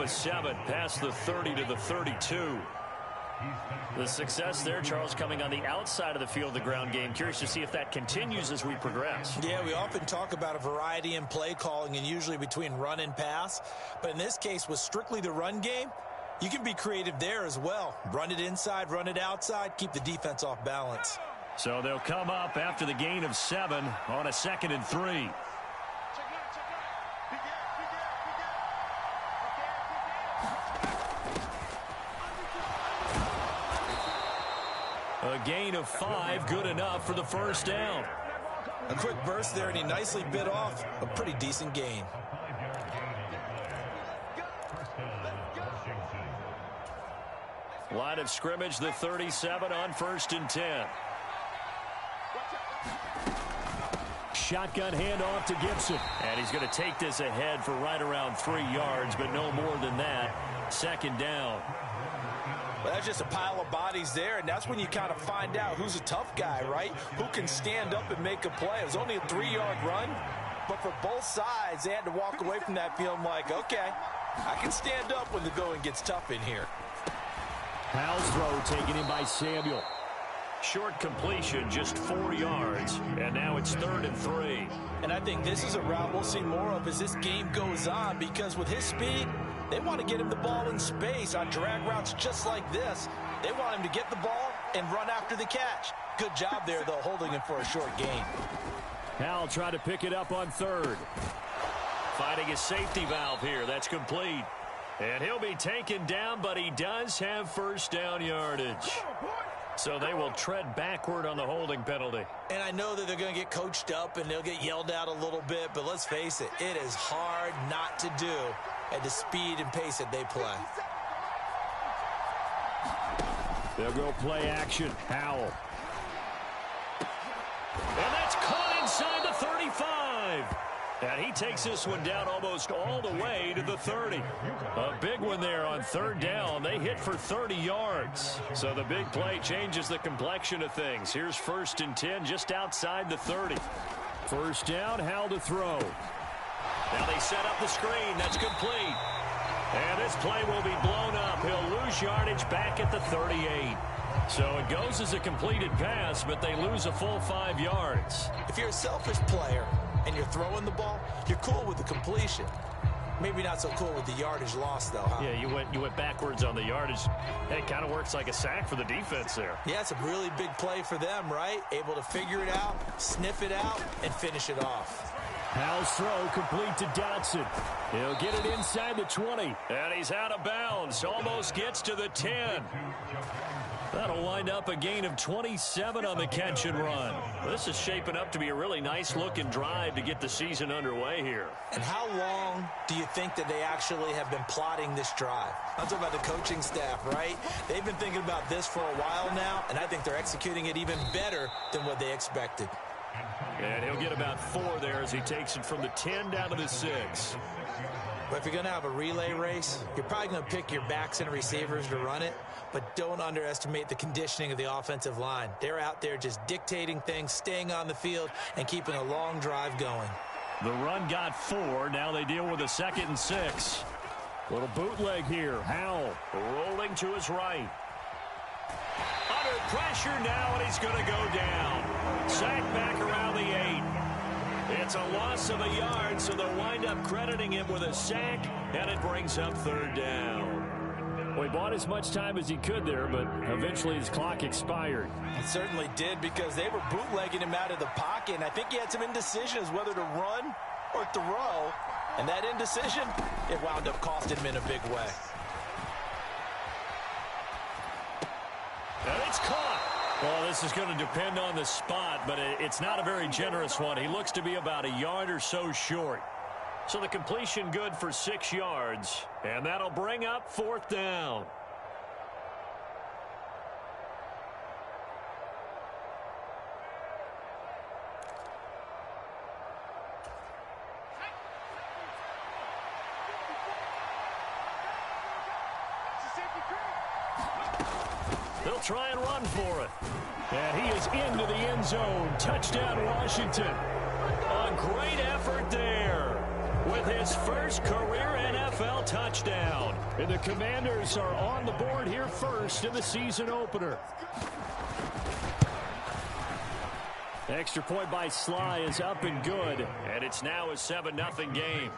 A 7 past the 30 to the 32. The success there, Charles, coming on the outside of the field, the ground game. Curious to see if that continues as we progress. Yeah, we often talk about a variety in play calling and usually between run and pass. But in this case, with strictly the run game, you can be creative there as well. Run it inside, run it outside, keep the defense off balance. So they'll come up after the gain of 7 on a 2nd and 3. A gain of 5, good enough for the first down. A quick burst there, and he nicely bit off a pretty decent gain. Line of scrimmage, the 37 on 1st and 10. Shotgun handoff to Gibson. And he's going to take this ahead for right around 3 yards, but no more than that. 2nd down. Well, that's just a pile of bodies there, and that's when you kind of find out who's a tough guy, right? Who can stand up and make a play. It was only a 3-yard run, but for both sides, they had to walk away from that feeling like, okay, I can stand up when the going gets tough in here. Powell's throw taken in by Samuel. Short completion, just 4 yards, and now it's 3rd and 3. And I think this is a route we'll see more of as this game goes on, because with his speed, they want to get him the ball in space on drag routes just like this. They want him to get the ball and run after the catch. Good job there, though, holding him for a short gain. Howell trying to pick it up on 3rd. Finding a safety valve here. That's complete. And he'll be taken down, but he does have first down yardage. So they will tread backward on the holding penalty. And I know that they're going to get coached up and they'll get yelled at a little bit, but let's face it, it is hard not to do at the speed and pace that they play. They'll go play action. Howell. And that's caught inside the 35. And he takes this one down almost all the way to the 30. A big one there on 3rd down. They hit for 30 yards. So the big play changes the complexion of things. Here's 1st and 10 just outside the 30. First down, Howell to throw. Now they set up the screen. That's complete. And this play will be blown up. He'll lose yardage back at the 38. So it goes as a completed pass, but they lose a full 5 yards. If you're a selfish player and you're throwing the ball, you're cool with the completion. Maybe not so cool with the yardage loss, though, huh? Yeah, you went backwards on the yardage. It kind of works like a sack for the defense there. Yeah, it's a really big play for them, right? Able to figure it out, sniff it out, and finish it off. Howell's throw complete to Dotson. He'll get it inside the 20. And he's out of bounds. Almost gets to the 10. That'll wind up a gain of 27 on the catch and run. This is shaping up to be a really nice-looking drive to get the season underway here. And how long do you think that they actually have been plotting this drive? I'm talking about the coaching staff, right? They've been thinking about this for a while now, and I think they're executing it even better than what they expected. And he'll get about 4 there as he takes it from the 10 down to the 6. But if you're going to have a relay race, you're probably going to pick your backs and receivers to run it, but don't underestimate the conditioning of the offensive line. They're out there just dictating things, staying on the field, and keeping a long drive going. The run got 4. Now they deal with a 2nd and 6. Little bootleg here. Howell rolling to his right. Under pressure now, and he's going to go down. Sacked back around the 8. It's a loss of a yard, so they'll wind up crediting him with a sack, and it brings up 3rd down. Well, he bought as much time as he could there, but eventually his clock expired. It certainly did, because they were bootlegging him out of the pocket, and I think he had some indecision as whether to run or throw, and that indecision, it wound up costing him in a big way. And it's caught. Well, this is going to depend on the spot, but it's not a very generous one. He looks to be about a yard or so short. So the completion good for 6 yards, and that'll bring up 4th down. They'll try and run for it. And he is into the end zone. Touchdown, Washington. A great effort there. with his first career NFL touchdown. And the Commanders are on the board here first in the season opener. Extra point by Sly is up and good, and it's now a 7-0 game.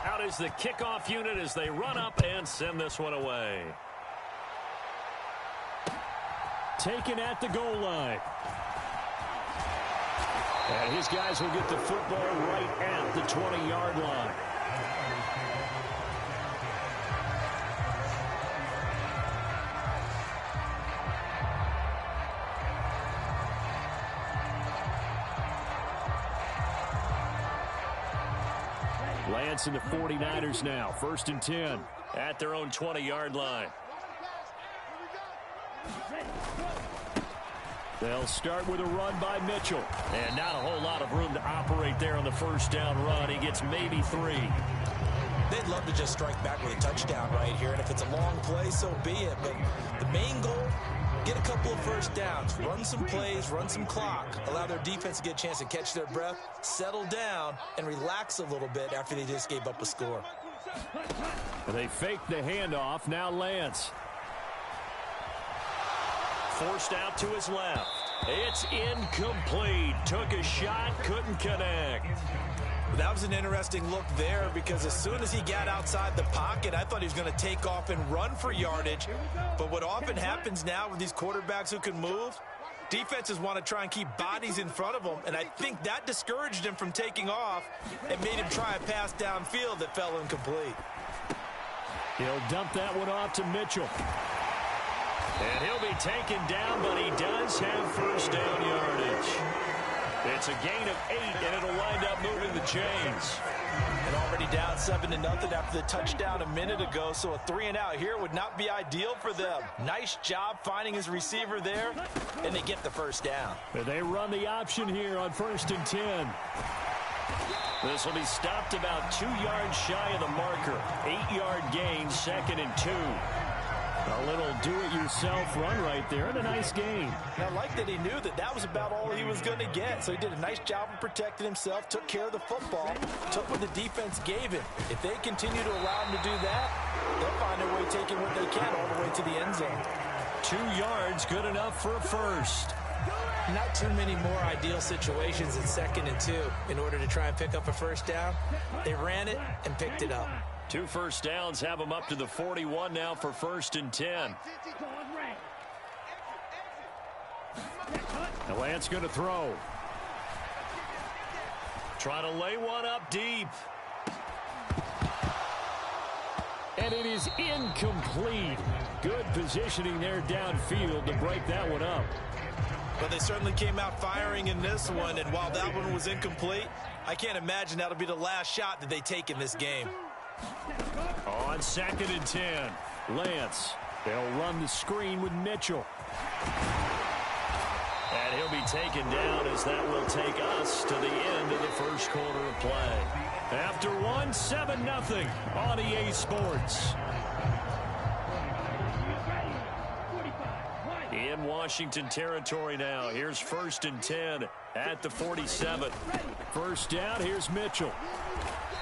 Out is the kickoff unit as they run up and send this one away. Taken at the goal line. And his guys will get the football right at the 20-yard line. Lance and the 49ers now. 1st and 10 at their own 20-yard line. They'll start with a run by Mitchell. And not a whole lot of room to operate there on the first down run. He gets maybe 3. They'd love to just strike back with a touchdown right here. And if it's a long play, so be it. But the main goal, get a couple of first downs, run some plays, run some clock, allow their defense to get a chance to catch their breath, settle down, and relax a little bit after they just gave up a score. They fake the handoff. Now Lance. Forced out to his left. It's incomplete. Took a shot, couldn't connect. That was an interesting look there because as soon as he got outside the pocket, I thought he was going to take off and run for yardage. But what often happens now with these quarterbacks who can move, defenses want to try and keep bodies in front of them, and I think that discouraged him from taking off and made him try a pass downfield that fell incomplete. He'll dump that one off to Mitchell. And he'll be taken down, but he does have first down yardage. It's a gain of 8, and it'll wind up moving the chains. And already down 7-0 after the touchdown a minute ago, so a 3-and-out here would not be ideal for them. Nice job finding his receiver there, and they get the first down. They run the option here on 1st and 10. This will be stopped about 2 yards shy of the marker. 8-yard gain, 2nd and 2. A little do-it-yourself run right there, and a nice gain. I like that he knew that that was about all he was going to get, so he did a nice job of protecting himself, took care of the football, took what the defense gave him. If they continue to allow him to do that, they'll find their way taking what they can all the way to the end zone. 2 yards, good enough for a first. Not too many more ideal situations in 2nd and 2 in order to try and pick up a first down. They ran it and picked it up. 2 first downs have them up to the 41 now for 1st and 10. Now Lance going to throw. Try to lay one up deep. And it is incomplete. Good positioning there downfield to break that one up. But they certainly came out firing in this one, and while that one was incomplete, I can't imagine that'll be the last shot that they take in this game. On 2nd and 10, Lance. They'll run the screen with Mitchell. And he'll be taken down as that will take us to the end of the first quarter of play. After 1, 7-0 on EA Sports. In Washington territory now. Here's 1st and 10 at the 47. First down, here's Mitchell.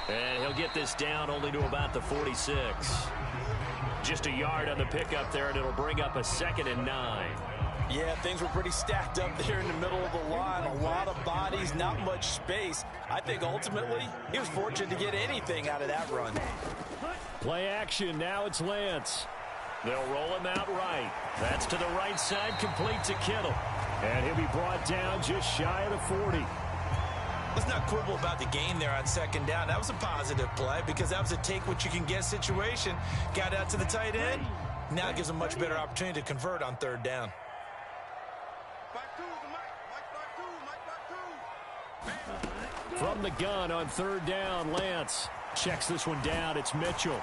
And he'll get this down only to about the 46. Just a yard on the pickup there, and it'll bring up a 2nd and 9. Yeah, things were pretty stacked up there in the middle of the line. A lot of bodies, not much space. I think ultimately he was fortunate to get anything out of that run. Play action. Now it's Lance. They'll roll him out right. That's to the right side, complete to Kittle. And he'll be brought down just shy of the 40. Let's not quibble about the gain there on 2nd down. That was a positive play because that was a take-what-you-can-get situation. Got out to the tight end. Now it gives a much better opportunity to convert on 3rd down. From the gun on 3rd down, Lance checks this one down. It's Mitchell.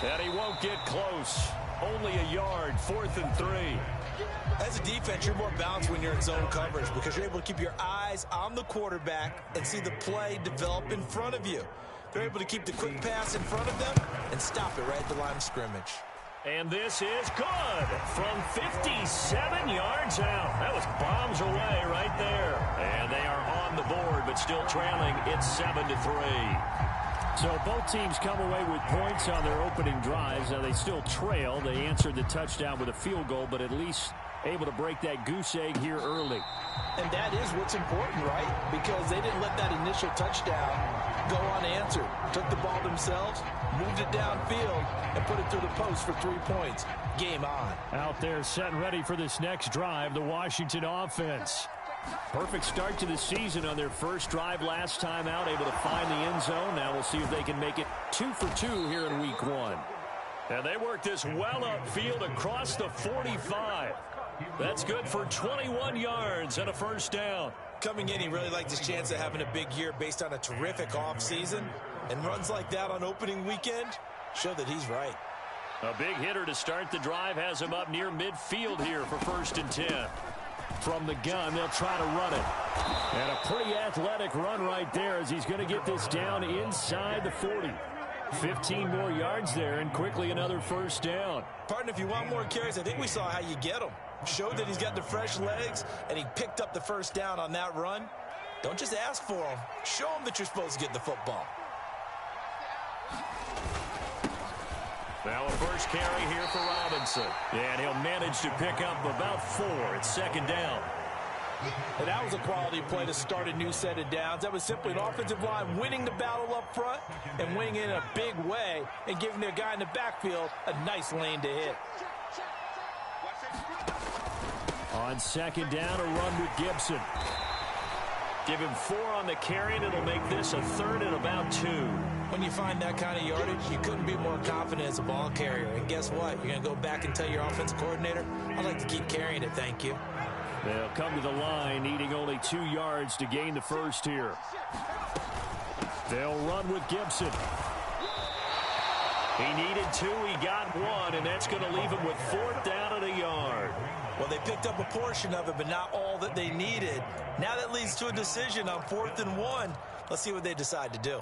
And he won't get close. Only a yard, 4th and 3. As a defense, you're more balanced when you're in zone coverage because you're able to keep your eyes on the quarterback and see the play develop in front of you. They're able to keep the quick pass in front of them and stop it right at the line of scrimmage. And this is good from 57 yards out. That was bombs away right there. And they are on the board, but still trailing. It's 7-3. So both teams come away with points on their opening drives. Now they still trail. They answered the touchdown with a field goal, but at least able to break that goose egg here early. And that is what's important, right? Because they didn't let that initial touchdown go unanswered. Took the ball themselves, moved it downfield, and put it through the post for 3 points. Game on. Out there set and ready for this next drive, the Washington offense. Perfect start to the season on their first drive last time out, able to find the end zone. Now we'll see if they can make it 2 for 2 here in week 1. And they work this well upfield across the 45. That's good for 21 yards and a first down. Coming in, he really liked his chance of having a big year based on a terrific offseason. And runs like that on opening weekend show that he's right. A big hitter to start the drive has him up near midfield here for 1st and 10. From the gun, they'll try to run it. And a pretty athletic run right there as he's going to get this down inside the 40. 15 more yards there and quickly another first down. Partner, if you want more carries, I think we saw how you get them. Showed that he's got the fresh legs, and he picked up the first down on that run. Don't just ask for him. Show him that you're supposed to get the football. Now a first carry here for Robinson. And he'll manage to pick up about 4. It's 2nd down. And that was a quality play to start a new set of downs. That was simply an offensive line winning the battle up front and winning in a big way and giving their guy in the backfield a nice lane to hit. On 2nd down, a run with Gibson. Give him 4 on the carry, and it'll make this a 3rd and about 2. When you find that kind of yardage, you couldn't be more confident as a ball carrier. And guess what? You're going to go back and tell your offensive coordinator, I'd like to keep carrying it, thank you. They'll come to the line, needing only 2 yards to gain the first here. They'll run with Gibson. He needed 2, he got 1, and that's going to leave him with 4th down and a yard. Well, they picked up a portion of it, but not all that they needed. Now that leads to a decision on 4th and 1. Let's see what they decide to do.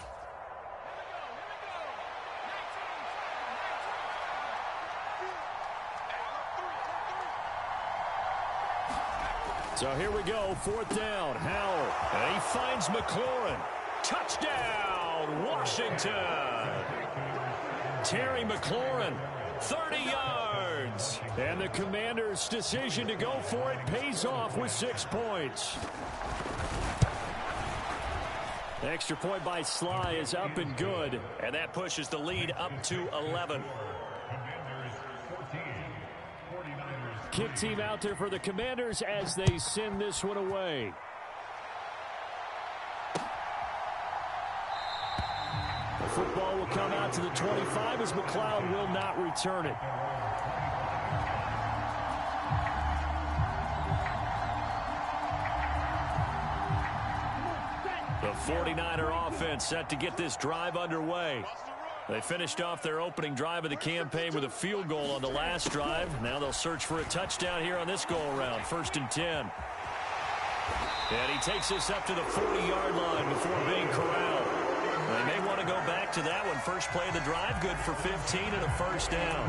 So here we go, 4th down, Howell. And he finds McLaurin. Touchdown, Washington. Terry McLaurin, 30 yards. And the Commanders' decision to go for it pays off with 6 points. The extra point by Sly is up and good. And that pushes the lead up to 11. Kick team out there for the Commanders as they send this one away. The football will come out to the 25 as McLeod will not return it. The 49er offense set to get this drive underway. They finished off their opening drive of the campaign with a field goal on the last drive. Now they'll search for a touchdown here on this go-around, 1st and 10. And he takes this up to the 40-yard line before being corralled. They may want to go back to that one. First play of the drive, good for 15 and a first down.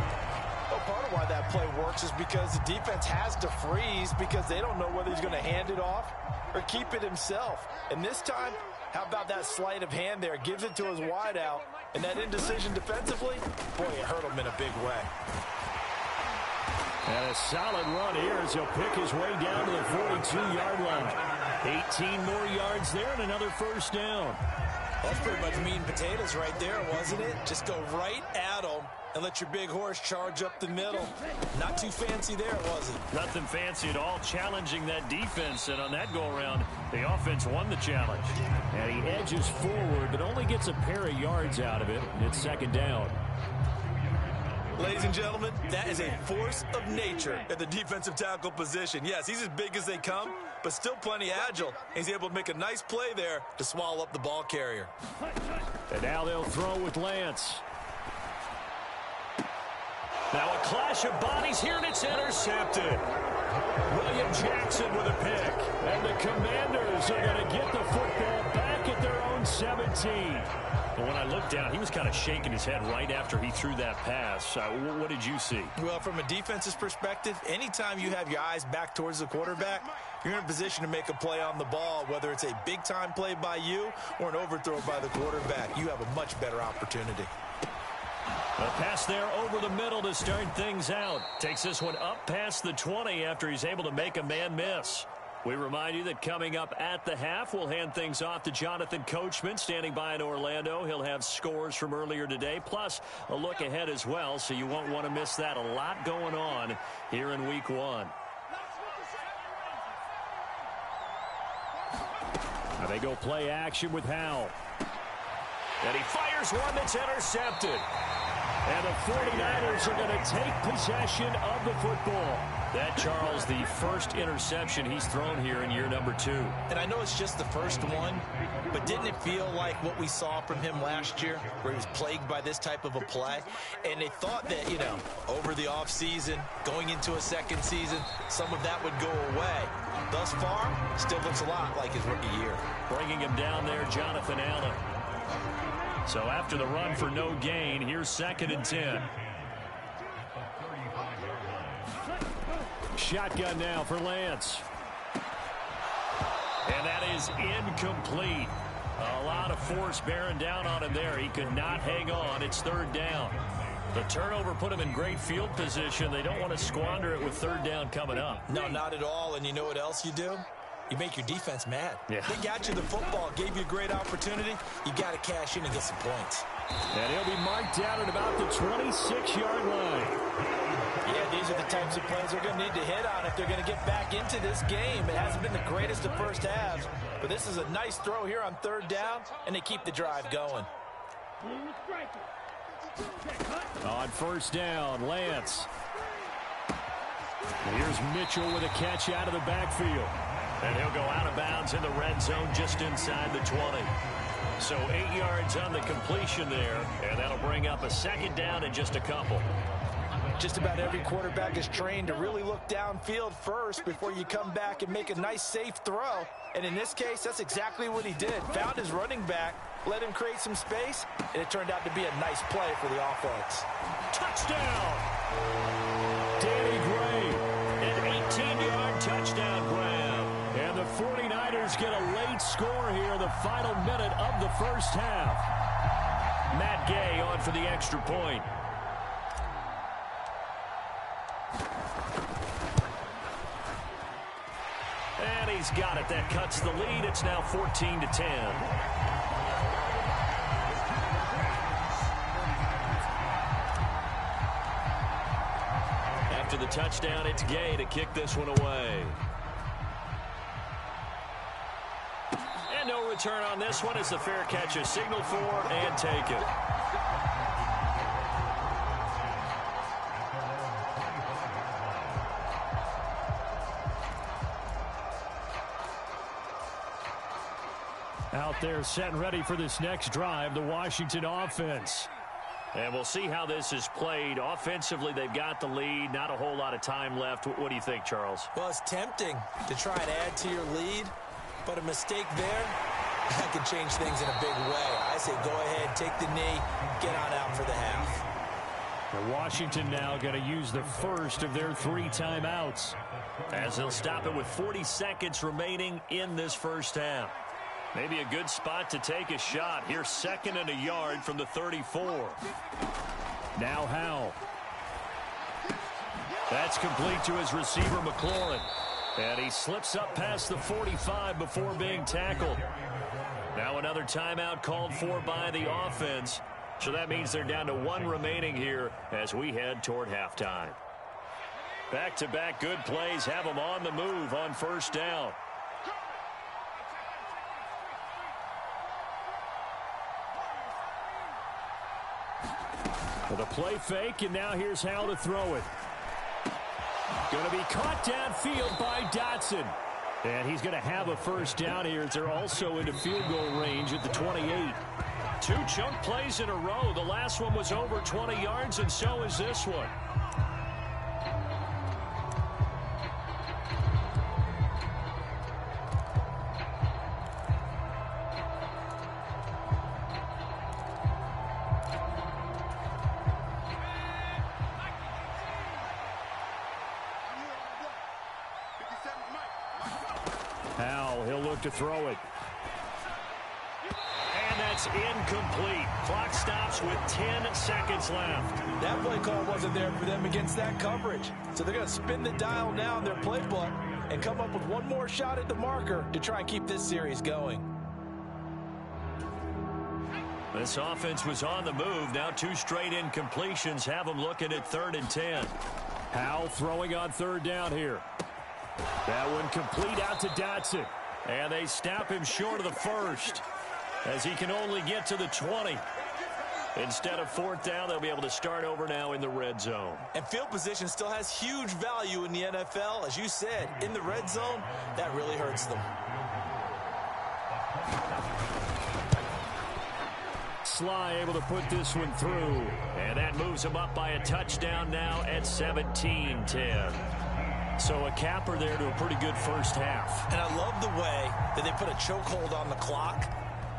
Well, part of why that play works is because the defense has to freeze because they don't know whether he's going to hand it off or keep it himself. And this time, how about that sleight of hand there? Gives it to his wideout. And that indecision defensively, boy, it hurt him in a big way. And a solid run here as he'll pick his way down to the 42-yard line. 18 more yards there and another first down. That's pretty much meat and potatoes right there, wasn't it? Just go right at him and let your big horse charge up the middle. Not too fancy there, was it? Nothing fancy at all, challenging that defense. And on that go-around, the offense won the challenge. And he edges forward, but only gets a pair of yards out of it. It's 2nd down. Ladies and gentlemen, that is a force of nature at the defensive tackle position. Yes, he's as big as they come, but still plenty agile. He's able to make a nice play there to swallow up the ball carrier. And now they'll throw with Lance. Now a clash of bodies here, and it's intercepted. William Jackson with a pick. And the Commanders are going to get the football back at their own 17. Well, when I looked down, he was kind of shaking his head right after he threw that pass. What did you see? Well, from a defense's perspective, anytime you have your eyes back towards the quarterback, you're in a position to make a play on the ball, whether it's a big-time play by you or an overthrow by the quarterback. You have a much better opportunity. A pass there over the middle to start things out. Takes this one up past the 20 after he's able to make a man miss. We remind you that coming up at the half, we'll hand things off to Jonathan Coachman standing by in Orlando. He'll have scores from earlier today, plus a look ahead as well, so you won't want to miss that. A lot going on here in Week 1. Now they go play action with Howell. And he fires one that's intercepted. And the 49ers are going to take possession of the football. That, Charles, the first interception he's thrown here in year number 2. And I know it's just the first one, but didn't it feel like what we saw from him last year, where he was plagued by this type of a play? And they thought that, over the offseason, going into a second season, some of that would go away. Thus far, still looks a lot like his rookie year. Bringing him down there, Jonathan Allen. So after the run for no gain, here's 2nd and 10. Shotgun now for Lance. And that is incomplete. A lot of force bearing down on him there. He could not hang on. It's 3rd down. The turnover put him in great field position. They don't want to squander it with 3rd down coming up. No, not at all. And you know what else you do? You make your defense mad. Yeah. They got you the football, gave you a great opportunity. You got to cash in and get some points. And he'll be marked down at about the 26-yard line. Yeah, these are the types of plays they're going to need to hit on if they're going to get back into this game. It hasn't been the greatest of first halves, but this is a nice throw here on 3rd down, and they keep the drive going. On 1st down, Lance. Here's Mitchell with a catch out of the backfield. And he'll go out of bounds in the red zone just inside the 20. So 8 yards on the completion there, and that'll bring up a 2nd down and just a couple. Just about every quarterback is trained to really look downfield first before you come back and make a nice, safe throw. And in this case, that's exactly what he did. Found his running back, let him create some space, and it turned out to be a nice play for the offense. Touchdown! Danny Gray, an 18-yard touchdown grab. And the 49ers get a late score here, the final minute of the first half. Matt Gay on for the extra point. And he's got it. That cuts the lead. It's now 14-10. After the touchdown, it's Gay to kick this one away. And no return on this one as the fair catch is signaled for and taken. Out there set and ready for this next drive, the Washington offense. And we'll see how this is played. Offensively, they've got the lead. Not a whole lot of time left. What do you think, Charles? Well, it's tempting to try and add to your lead, but a mistake there, that can change things in a big way. I say go ahead, take the knee, get on out for the half. And Washington now going to use the first of their 3 timeouts, as they'll stop it with 40 seconds remaining in this first half. Maybe a good spot to take a shot. Here's 2nd and a yard from the 34. Now Howell. That's complete to his receiver, McLaurin. And he slips up past the 45 before being tackled. Now another timeout called for by the offense. So that means they're down to 1 remaining here as we head toward halftime. Back-to-back good plays have them on the move on 1st down. With a play fake, and now here's how to throw it. Going to be caught downfield by Dotson. And he's going to have a 1st down here as they're also into field goal range at the 28. 2 chunk plays in a row. The last one was over 20 yards, and so is this one. look to throw it. And that's incomplete. Clock stops with 10 seconds left. That play call wasn't there for them against that coverage. So they're going to spin the dial now in their playbook and come up with one more shot at the marker to try and keep this series going. This offense was on the move. Now 2 straight incompletions have them looking at 3rd and 10. Howell throwing on 3rd down here. That one complete out to Dotson. And they snap him short of the first, as he can only get to the 20. Instead of 4th down, they'll be able to start over now in the red zone. And field position still has huge value in the NFL. As you said, in the red zone, that really hurts them. Sly able to put this one through. And that moves him up by a touchdown now at 17-10. So a capper there to a pretty good first half. And I love the way that they put a chokehold on the clock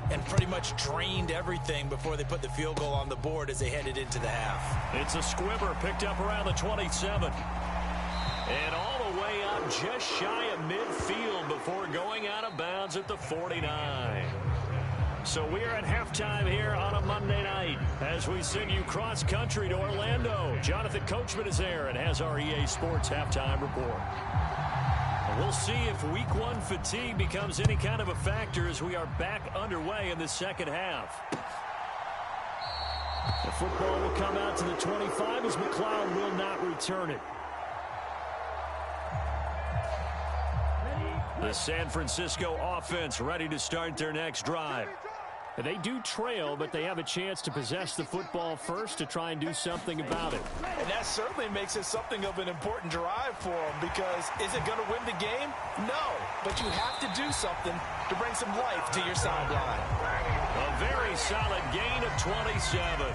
and pretty much drained everything before they put the field goal on the board as they headed into the half. It's a squibber picked up around the 27. And all the way up just shy of midfield before going out of bounds at the 49. So we are at halftime here on a Monday night as we send you cross-country to Orlando. Jonathan Coachman is there and has our EA Sports halftime report. We'll see if Week 1 fatigue becomes any kind of a factor as we are back underway in the second half. The football will come out to the 25 as McLeod will not return it. The San Francisco offense ready to start their next drive. They do trail, but they have a chance to possess the football first to try and do something about it. And that certainly makes it something of an important drive for them, because is it going to win the game? No, but you have to do something to bring some life to your sideline. A very solid gain of 27.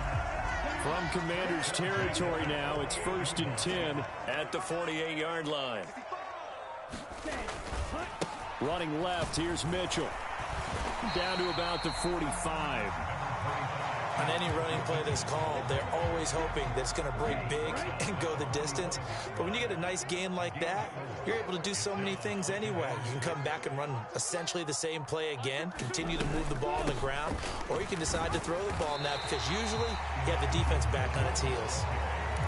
From Commander's territory now, it's 1st and 10 at the 48-yard line. Running left, here's Mitchell. Down to about the 45. On any running play that's called, they're always hoping that it's going to break big and go the distance. But when you get a nice gain like that, you're able to do so many things anyway. You can come back and run essentially the same play again, continue to move the ball on the ground, or you can decide to throw the ball now because usually you have the defense back on its heels.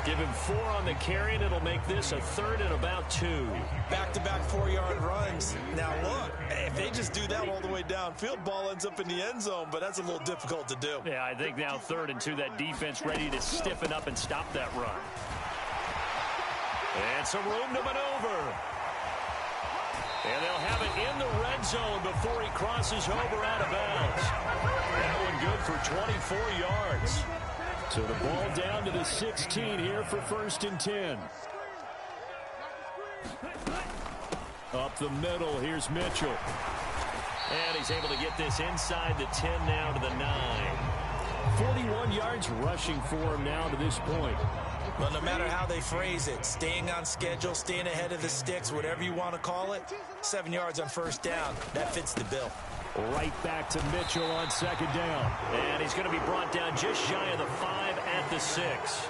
Give him 4 on the carry, and it'll make this a 3rd and about 2. Back-to-back 4-yard runs. Now, look, if they just do that all the way downfield, ball ends up in the end zone, but that's a little difficult to do. Yeah, I think now 3rd and 2, that defense ready to stiffen up and stop that run. And some room to maneuver. And they'll have it in the red zone before he crosses over out of bounds. That one good for 24 yards. So the ball down to the 16 here for 1st and 10. Up the middle, here's Mitchell. And he's able to get this inside the 10 now to the 9. 41 yards rushing for him now to this point. Well, no matter how they phrase it, staying on schedule, staying ahead of the sticks, whatever you want to call it, 7 yards on 1st down, that fits the bill. Right back to Mitchell on 2nd down. And he's going to be brought down just shy of the 5 at the 6.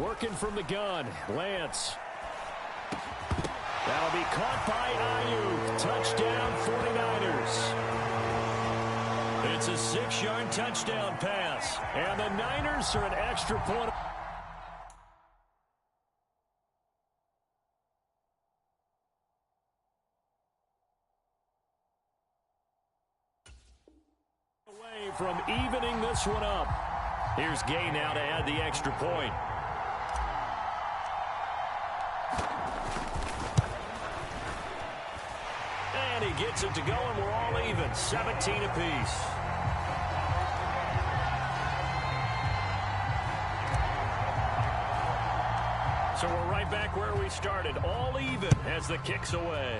Working from the gun, Lance. That'll be caught by Ayuk. Touchdown, 49ers. It's a 6-yard touchdown pass. And the Niners are an extra point. Away from evening this one up. Here's Gay now to add the extra point. And he gets it to go, and we're all even. 17 apiece. So we're right back where we started. All even as the kick's away.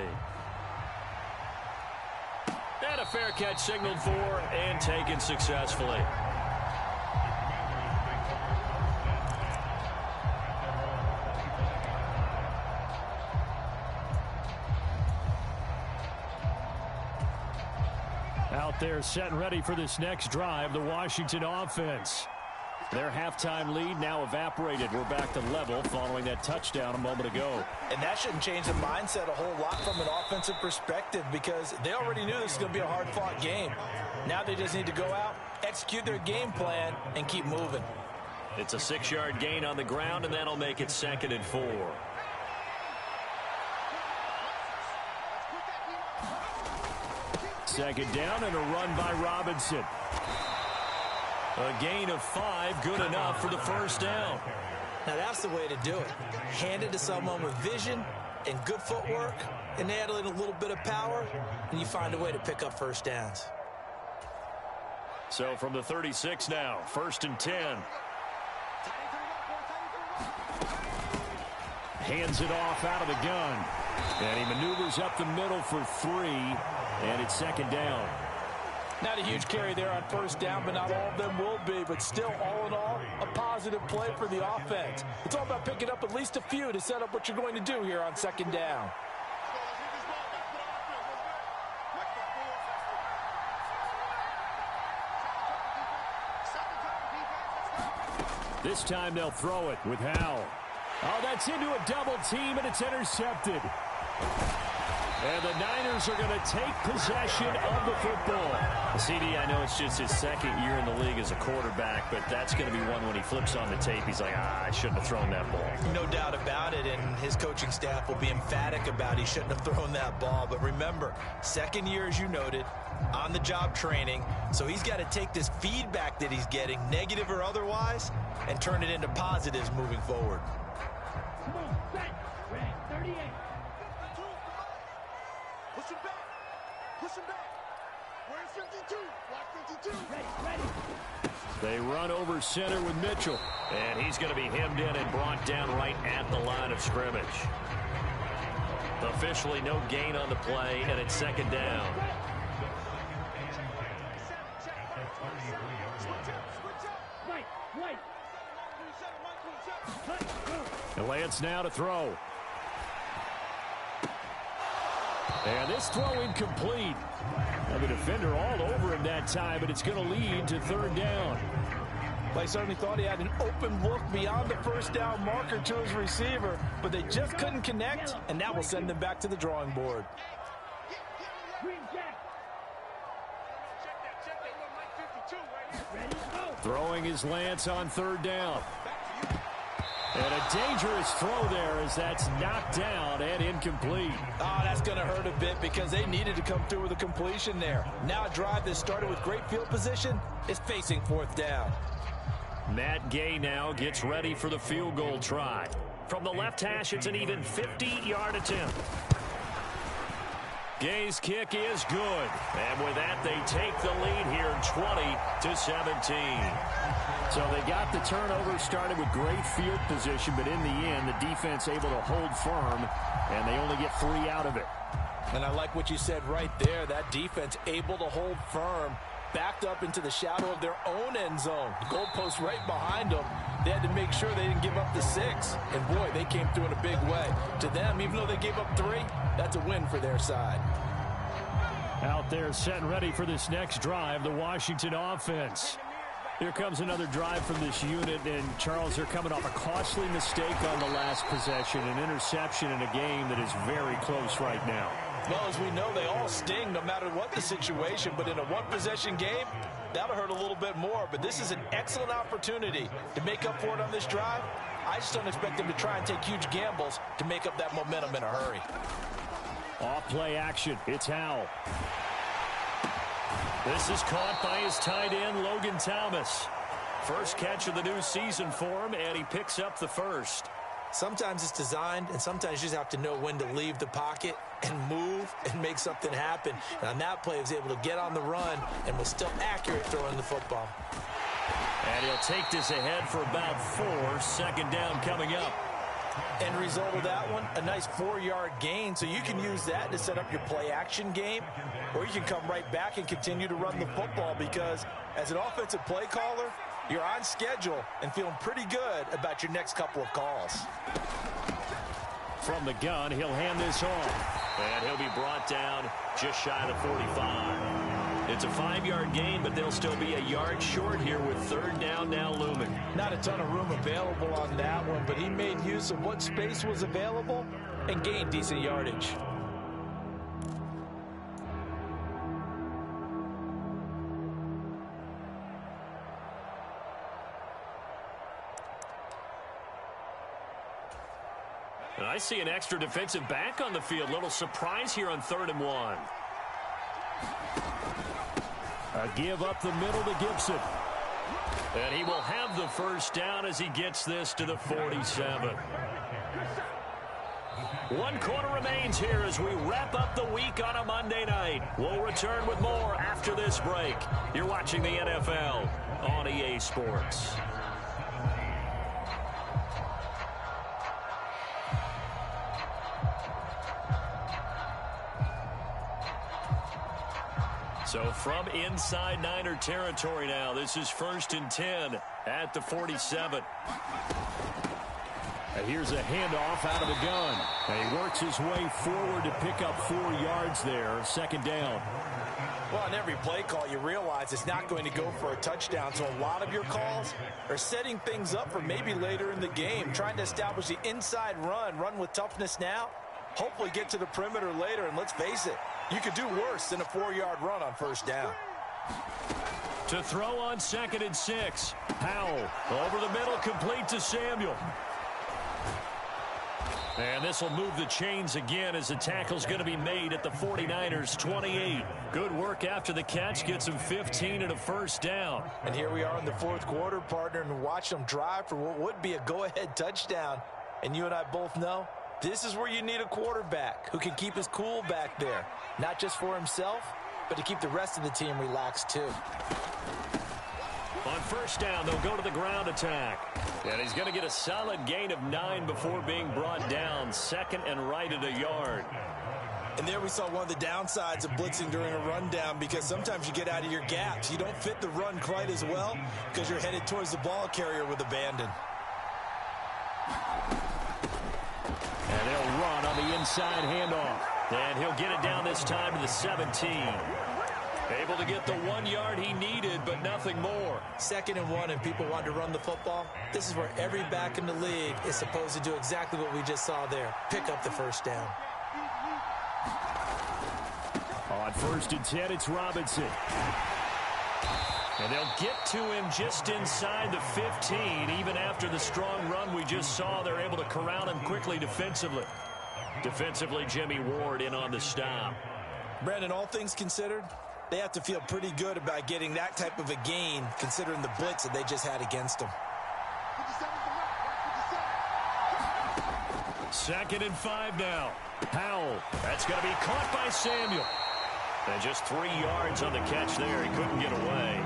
And a fair catch signaled for and taken successfully. Out there set and ready for this next drive, the Washington offense. Their halftime lead now evaporated. We're back to level following that touchdown a moment ago. And that shouldn't change the mindset a whole lot from an offensive perspective because they already knew this was going to be a hard-fought game. Now they just need to go out, execute their game plan, and keep moving. It's a 6-yard gain on the ground, and that'll make it 2nd and 4. Second down and a run by Robinson. A gain of 5, good enough for the first down. Now that's the way to do it. Hand it to someone with vision and good footwork, and add in a little bit of power, and you find a way to pick up first downs. So from the 36 now, 1st and 10. Hands it off out of the gun. And he maneuvers up the middle for 3, and it's 2nd down. Not a huge carry there on first down, but not all of them will be. But still, all in all, a positive play for the offense. It's all about picking up at least a few to set up what you're going to do here on 2nd down. This time they'll throw it with Howell. Oh, that's into a double team, and it's intercepted. And the Niners are going to take possession of the football. CD, I know it's just his 2nd year in the league as a quarterback, but that's going to be one when he flips on the tape. He's like, I shouldn't have thrown that ball. No doubt about it, and his coaching staff will be emphatic about he shouldn't have thrown that ball. But remember, 2nd year, as you noted, on-the-job training, so he's got to take this feedback that he's getting, negative or otherwise, and turn it into positives moving forward. Come on, back. 38. Push him back. Push him back. Where's 52? Block 52. Ready. They run over center with Mitchell. And he's going to be hemmed in and brought down right at the line of scrimmage. Officially no gain on the play, and it's 2nd down. Lance now to throw. And this throw incomplete. And the defender all over him that time, but it's going to lead to 3rd down. They certainly thought he had an open look beyond the first down marker to his receiver, but they just couldn't connect, and that will send them back to the drawing board. Throwing is Lance on 3rd down. And a dangerous throw there as that's knocked down and incomplete. Oh, that's going to hurt a bit because they needed to come through with a completion there. Now a drive that started with great field position is facing 4th down. Matt Gay now gets ready for the field goal try. From the left hash, it's an even 50-yard attempt. Gay's kick is good. And with that, they take the lead here 20-17. So they got the turnover started with great field position, but in the end, the defense able to hold firm, and they only get 3 out of it. And I like what you said right there. That defense able to hold firm, backed up into the shadow of their own end zone. The goalpost right behind them. They had to make sure they didn't give up the 6. And, boy, they came through in a big way. To them, even though they gave up 3, that's a win for their side. Out there set and ready for this next drive, the Washington offense. Here comes another drive from this unit, and Charles, they're coming off a costly mistake on the last possession, an interception in a game that is very close right now. Well, as we know, they all sting no matter what the situation, but in a one-possession game, that'll hurt a little bit more. But this is an excellent opportunity to make up for it on this drive. I just don't expect them to try and take huge gambles to make up that momentum in a hurry. Off-play action. It's Howell. This is caught by his tight end, Logan Thomas. First catch of the new season for him, and he picks up the first. Sometimes it's designed, and sometimes you just have to know when to leave the pocket and move and make something happen. And on that play, he was able to get on the run and was still accurate throwing the football. And he'll take this ahead for about 4. 2nd down coming up. End result of that one, a nice 4-yard gain. So you can use that to set up your play-action game, or you can come right back and continue to run the football because as an offensive play caller, you're on schedule and feeling pretty good about your next couple of calls. From the gun, he'll hand this off. And he'll be brought down just shy of the 45. It's a 5-yard gain, but they'll still be a yard short here with third down now looming. Not a ton of room available on that one, but he made use of what space was available and gained decent yardage. And I see an extra defensive back on the field. Little surprise here on 3rd and 1. A give up the middle to Gibson. And he will have the first down as he gets this to the 47. 1 quarter remains here as we wrap up the week on a Monday night. We'll return with more after this break. You're watching the NFL on EA Sports. So from inside Niner territory now, this is 1st and 10 at the 47. And here's a handoff out of the gun. And he works his way forward to pick up 4 yards there, 2nd down. Well, on every play call, you realize it's not going to go for a touchdown. So a lot of your calls are setting things up for maybe later in the game, trying to establish the inside run with toughness now, hopefully get to the perimeter later. And let's face it, you could do worse than a 4-yard run on 1st down. To throw on 2nd and 6. Powell over the middle, complete to Samuel. And this will move the chains again as the tackle's going to be made at the 49ers 28. Good work after the catch. Gets him 15 and a 1st down. And here we are in the 4th quarter, partner, and watch them drive for what would be a go-ahead touchdown. And you and I both know this is where you need a quarterback who can keep his cool back there. Not just for himself, but to keep the rest of the team relaxed too. On 1st down, they'll go to the ground attack. And he's going to get a solid gain of 9 before being brought down. 2nd and right at a yard. And there we saw one of the downsides of blitzing during a rundown, because sometimes you get out of your gaps. You don't fit the run quite as well because you're headed towards the ball carrier with abandon. And they'll run on the inside handoff. And he'll get it down this time to the 17. Able to get the 1 yard he needed, but nothing more. 2nd and 1, and people want to run the football. This is where every back in the league is supposed to do exactly what we just saw there. Pick up the 1st down. On 1st and 10, it's Robinson. And they'll get to him just inside the 15. Even after the strong run we just saw, they're able to corral him quickly defensively. Defensively, Jimmy Ward in on the stop. Brandon, all things considered, they have to feel pretty good about getting that type of a gain, considering the blitz that they just had against them. 2nd and 5 now. Powell. That's going to be caught by Samuel. And just 3 yards on the catch there. He couldn't get away.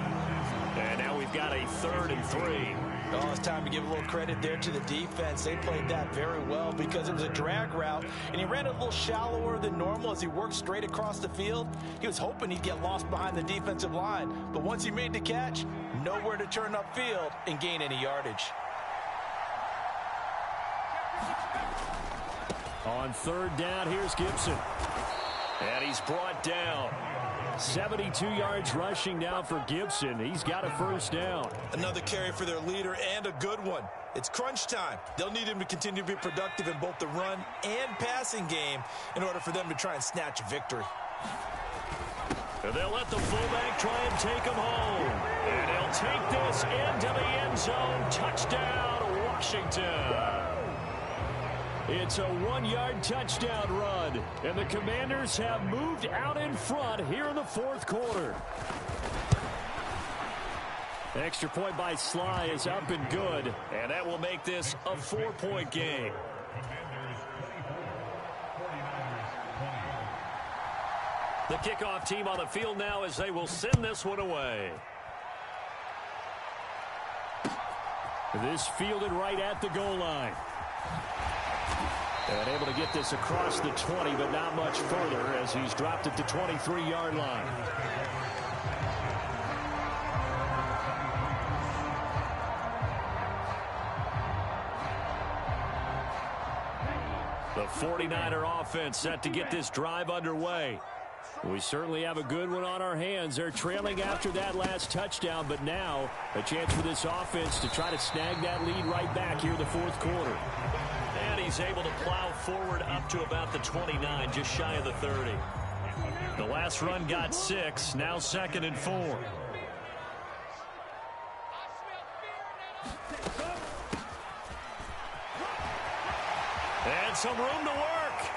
And now we've got a 3rd and 3. Oh, it's time to give a little credit there to the defense. They played that very well because it was a drag route, and he ran a little shallower than normal as he worked straight across the field. He was hoping he'd get lost behind the defensive line, but once he made the catch, nowhere to turn upfield and gain any yardage. On 3rd down, here's Gibson. And he's brought down. 72 yards rushing now for Gibson. He's got a 1st down. Another carry for their leader, and a good one. It's crunch time. They'll need him to continue to be productive in both the run and passing game in order for them to try and snatch a victory. And they'll let the fullback try and take him home. And he'll take this into the end zone. Touchdown, Washington. It's a 1-yard touchdown run, and the Commanders have moved out in front here in the 4th quarter. Extra point by Sly is up and good, and that will make this a 4-point game. The kickoff team on the field now as they will send this one away. This fielded right at the goal line. And able to get this across the 20, but not much further as he's dropped at the 23-yard line. The 49er offense set to get this drive underway. We certainly have a good one on our hands. They're trailing after that last touchdown, but now a chance for this offense to try to snag that lead right back here in the fourth quarter. And he's able to plow forward up to about the 29, just shy of the 30. The last run got 6, now 2nd and 4. And some room to work.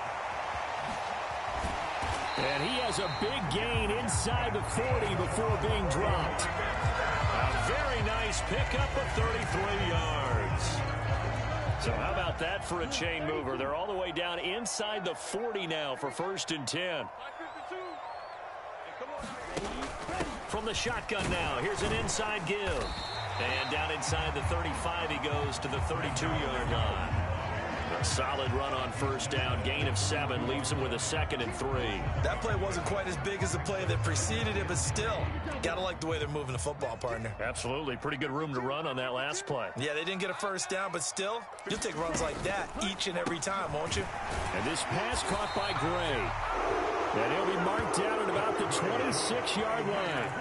And he has a big gain inside the 40 before being dropped. A very nice pickup of 33 yards. So how about that for a chain mover? They're all the way down inside the 40 now for 1st and 10. From the shotgun now, here's an inside give. And down inside the 35, he goes to the 32-yard line. A solid run on 1st down, gain of 7, leaves him with a 2nd and 3. That play wasn't quite as big as the play that preceded it, but still, gotta like the way they're moving the football, partner. Absolutely, pretty good room to run on that last play. Yeah, they didn't get a 1st down, but still, you'll take runs like that each and every time, won't you? And this pass caught by Gray. And he'll be marked down at about the 26-yard line.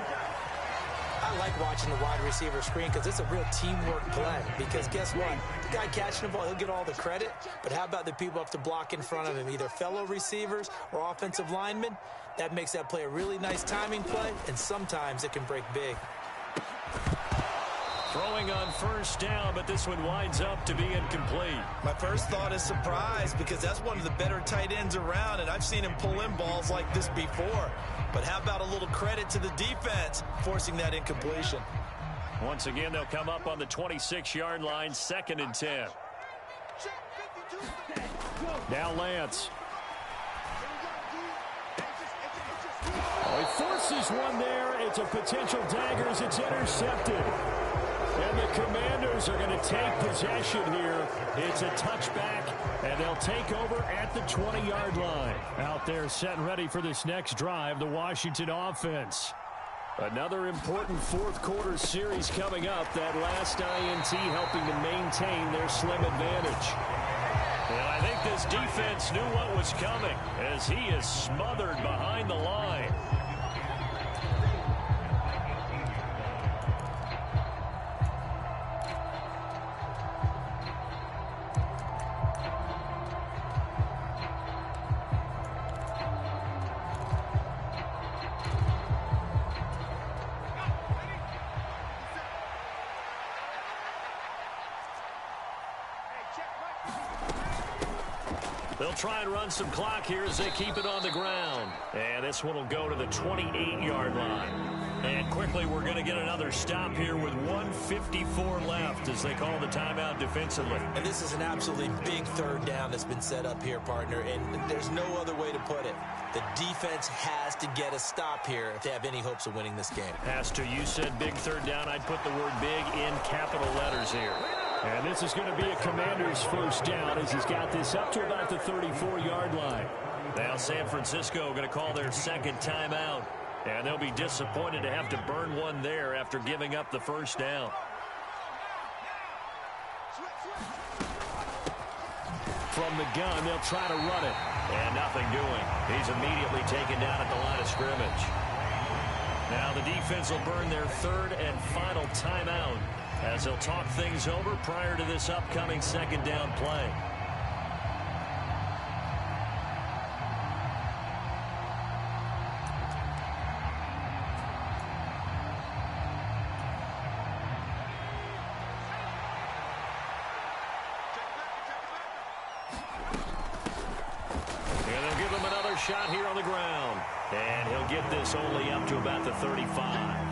I like watching the wide receiver screen because it's a real teamwork play. Because guess what? The guy catching the ball, he'll get all the credit. But how about the people up to block in front of him, either fellow receivers or offensive linemen? That makes that play a really nice timing play, and sometimes it can break big. Throwing on 1st down, but this one winds up to be incomplete. My first thought is surprise because that's one of the better tight ends around, and I've seen him pull in balls like this before. But how about a little credit to the defense forcing that incompletion? Once again, they'll come up on the 26-yard line, 2nd and 10. Now Lance. Oh, he forces one there. It's a potential dagger as it's intercepted. And the Commanders are going to take possession here. It's a touchback, and they'll take over at the 20-yard line. Out there set and ready for this next drive, the Washington offense. Another important fourth quarter series coming up. That last INT helping to maintain their slim advantage. And I think this defense knew what was coming as he is smothered behind the line. They'll try and run some clock here as they keep it on the ground. And this one will go to the 28-yard line. And quickly, we're going to get another stop here with 1:54 left as they call the timeout defensively. And this is an absolutely big 3rd down that's been set up here, partner. And there's no other way to put it. The defense has to get a stop here if they have any hopes of winning this game. Pastor, you said big 3rd down. I'd put the word big in capital letters here. And this is going to be a Commander's 1st down as he's got this up to about the 34-yard line. Now San Francisco going to call their 2nd timeout. And they'll be disappointed to have to burn one there after giving up the 1st down. From the gun, they'll try to run it. And nothing doing. He's immediately taken down at the line of scrimmage. Now the defense will burn their 3rd and final timeout as they'll talk things over prior to this upcoming 2nd down play. And they'll give him another shot here on the ground. And he'll get this only up to about the 35.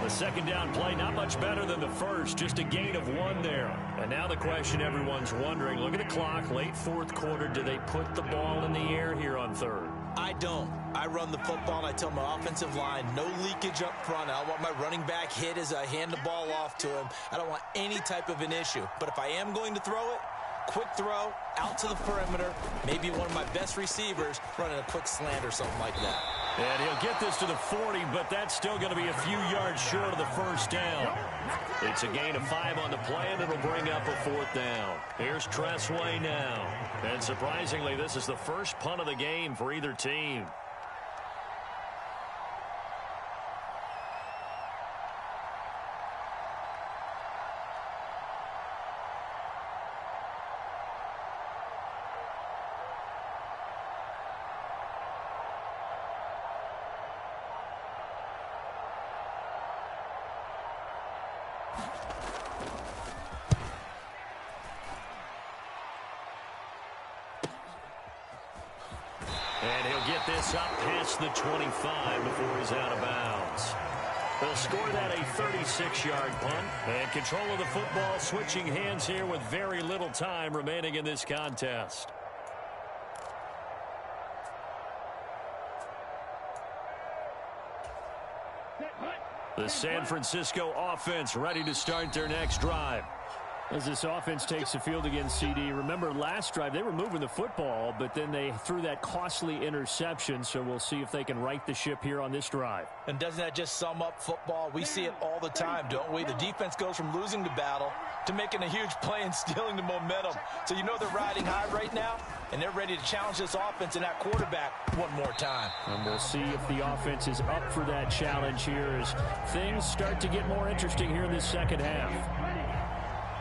The 2nd down play, not much better than the first, just a gain of 1 there. And now the question everyone's wondering, look at the clock, late 4th quarter, do they put the ball in the air here on 3rd? I don't. I run the football, and I tell my offensive line, no leakage up front. I don't want my running back hit as I hand the ball off to him. I don't want any type of an issue. But if I am going to throw it, quick throw, out to the perimeter, maybe one of my best receivers running a quick slant or something like that. And he'll get this to the 40, but that's still going to be a few yards short of the 1st down. It's a gain of 5 on the play, and it'll bring up a 4th down. Here's Tressway now. And surprisingly, this is the first punt of the game for either team. And he'll get this up past the 25 before he's out of bounds. They'll score that a 36-yard punt. And control of the football switching hands here with very little time remaining in this contest. The San Francisco offense ready to start their next drive. As this offense takes the field against CD, remember last drive they were moving the football, but then they threw that costly interception, so we'll see if they can right the ship here on this drive. And doesn't that just sum up football? We see it all the time, don't we? The defense goes from losing the battle to making a huge play and stealing the momentum. So you know they're riding high right now, and they're ready to challenge this offense and that quarterback one more time. And we'll see if the offense is up for that challenge here as things start to get more interesting here in this second half.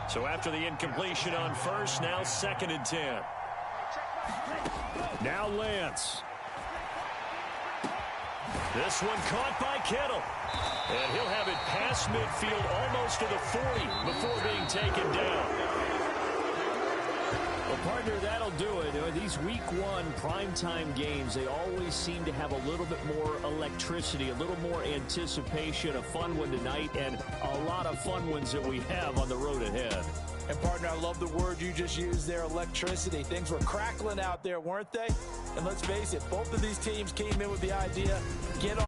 So after the incompletion on first, now 2nd and 10. Now Lance. This one caught by Kittle. And he'll have it past midfield almost to the 40 before being taken down. Well, partner, that'll do it. These week one primetime games, they always seem to have a little bit more electricity, a little more anticipation, a fun one tonight, and a lot of fun ones that we have on the road ahead. And, partner, I love the word you just used there, electricity. Things were crackling out there, weren't they? And let's face it, both of these teams came in with the idea, get